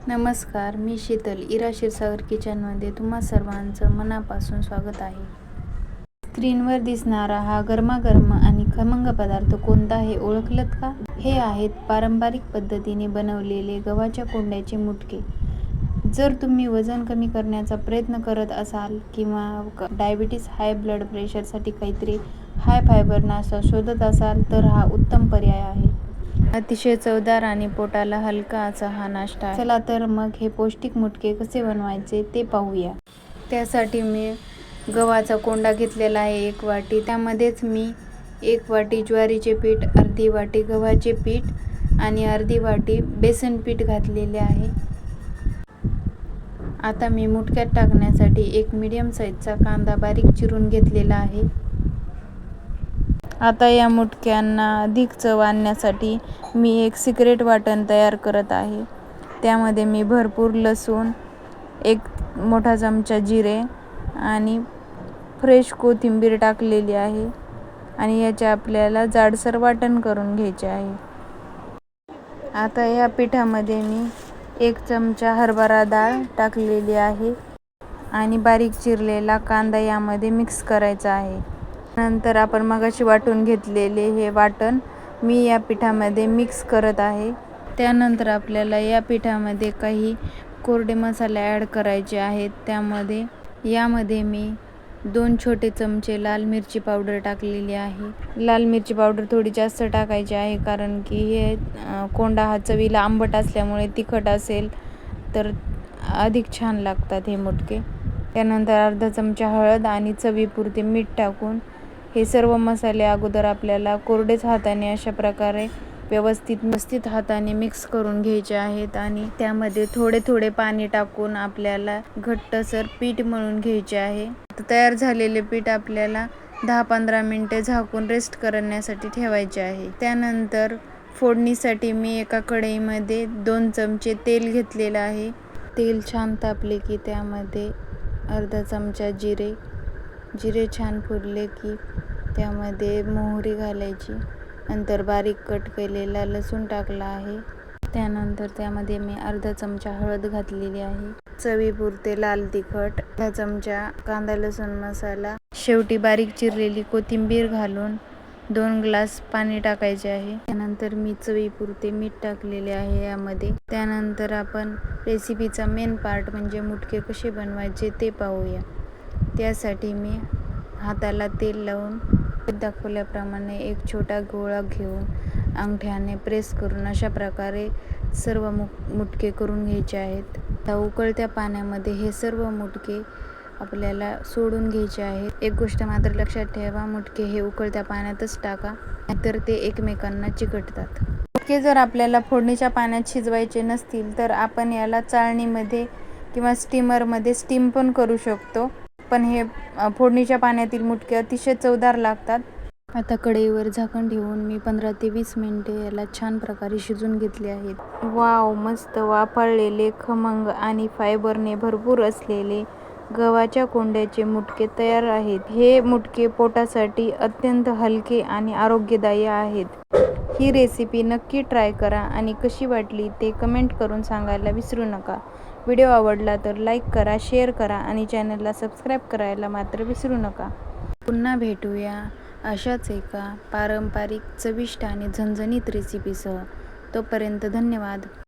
नमस्कार, मी शीतल. इरा क्षीरसागर किचनमध्ये तुम्हा सर्वांचं मनापासून स्वागत आहे. स्क्रीनवर दिसणारा हा गरमागरम आणि खमंग पदार्थ कोणता हे ओळखलत का? हे आहेत पारंपरिक पद्धतीने बनवलेले गव्हाच्या कोंड्याचे मुटके. जर तुम्ही वजन कमी करण्याचा प्रयत्न करत असाल किंवा डायबिटीस, हाय ब्लड प्रेशरसाठी काहीतरी हाय फायबर नाश्ता शोधत असाल तर हा उत्तम पर्याय आहे. अतिशय चवदार आणि पोटाला हलका असा हा नाश्ता आहे. चला तर मग हे पौष्टिक मुटके कसे बनवायचे ते पाहूया. त्यासाठी मी गव्हाचा कोंडा घेतलेला आहे 1 वाटी. त्यामध्येच मी 1 वाटी ज्वारीचे पीठ, अर्धी वाटी गव्हाचे पीठ आणि अर्धी वाटी बेसन पीठ घातलेले आहे. आता मी मुटक्यात टाकण्यासाठी एक मीडियम साईजचा कांदा बारीक चिरून घेतलेला आहे. आता या मुटक्यांना अधिक चव आणण्यासाठी मी एक सिक्रेट वाटण तयार करत आहे. त्यामध्ये मी भरपूर लसूण, 1 मोठा चमचा जिरे आणि फ्रेश कोथिंबीर टाकलेली आहे आणि याचे आपल्याला जाडसर वाटण करून घ्यायचे आहे. आता या पिठामध्ये मी 1 चमचा हरभरा डाळ टाकलेली आहे आणि बारीक चिरलेला कांदा यामध्ये मिक्स करायचा आहे. नंतर आपण मगाशी वाटून घेतलेले हे वाटण मी या पिठामध्ये मिक्स करत आहे. त्यानंतर आपल्याला या पिठामध्ये काही कोरडे मसाले ॲड करायचे आहेत. यामध्ये मी 2 छोटे चमचे लाल मिरची पावडर टाकलेली आहे. लाल मिरची पावडर थोडी जास्त टाकायची आहे कारण की हे कोंडा हा चवीला आंबट असल्यामुळे तिखट असेल तर अधिक छान लागतात हे मुटके. त्यानंतर अर्धा चमचा हळद आणि चवीपुरते मीठ टाकून हे सर्व मसाले अगोदर आपल्याला कोरडेच हाताने अशा प्रकारे व्यवस्थित हाताने मिक्स करून घ्यायचे आहेत आणि त्यामध्ये थोडे थोडे पाणी टाकून आपल्याला घट्टसर पीठ मळून घ्यायचे आहे. तयार झालेले पीठ आपल्याला 10-15 मिनिटे झाकून रेस्ट करण्यासाठी ठेवायचे आहे. त्यानंतर फोडणीसाठी मी एका कढईमध्ये 2 चमचे तेल घेतलेलं आहे. तेल छान तापले की त्यामध्ये अर्धा चमचा जिरे छान फुलले की त्यामध्ये मोहरी घालायची. नंतर बारीक कट केलेला लसूण टाकला आहे. त्यानंतर त्यामध्ये मी अर्धा चमचा हळद घातलेली आहे. चवीपुरते लाल तिखट, अर्धा चमचा कांदा लसूण मसाला, शेवटी बारीक चिरलेली कोथिंबीर घालून 2 ग्लास पाणी टाकायचे आहे. त्यानंतर मी चवीपुरते मीठ टाकलेले आहे यामध्ये. त्यानंतर आपण रेसिपीचा मेन पार्ट म्हणजे मुटके कसे बनवायचे ते पाहूया. त्यासाठी मी हाताला तेल लावून दाखवल्याप्रमाणे एक छोटा गोळा घेऊन अंगठ्याने प्रेस करून अशा प्रकारे सर्व मुटके करून घ्यायचे आहेत. आता उकळत्या पाण्यामध्ये हे सर्व मुटके आपल्याला सोडून घ्यायचे आहेत. एक गोष्ट मात्र लक्षात ठेवा, मुटके हे उकळत्या पाण्यातच टाका, नाहीतर ते एकमेकांना चिकटतात. मुटके जर आपल्याला फोडणीच्या पाण्यात शिजवायचे नसतील तर आपण याला चाळणीमध्ये किंवा स्टीमरमध्ये स्टीम पण करू शकतो. पण हे फोडणीच्या पाण्यातील मुटके अतिशय चवदार लागतात. आता कढईवर झाकण ठेवून मी 15 ते 20 मिनिटे याला छान प्रकारे शिजून घेतले आहेत. वाव, मस्त वाफाळलेले, खमंग आणि फायबरने भरपूर असलेले गव्हाच्या कोंड्याचे मुटके तयार आहेत. हे मुटके पोटासाठी अत्यंत हलके आणि आरोग्यदायी आहेत. ही रेसिपी नक्की ट्राय करा आणि कशी वाटली ते कमेंट करून सांगायला विसरू नका. व्हिडिओ आवडला तर लाईक करा, शेअर करा आणि चॅनलला सबस्क्राईब करायला मात्र विसरू नका. पुन्हा भेटूया अशाच एका पारंपरिक, चविष्ट आणि झणझणीत रेसिपीसह. तोपर्यंत धन्यवाद.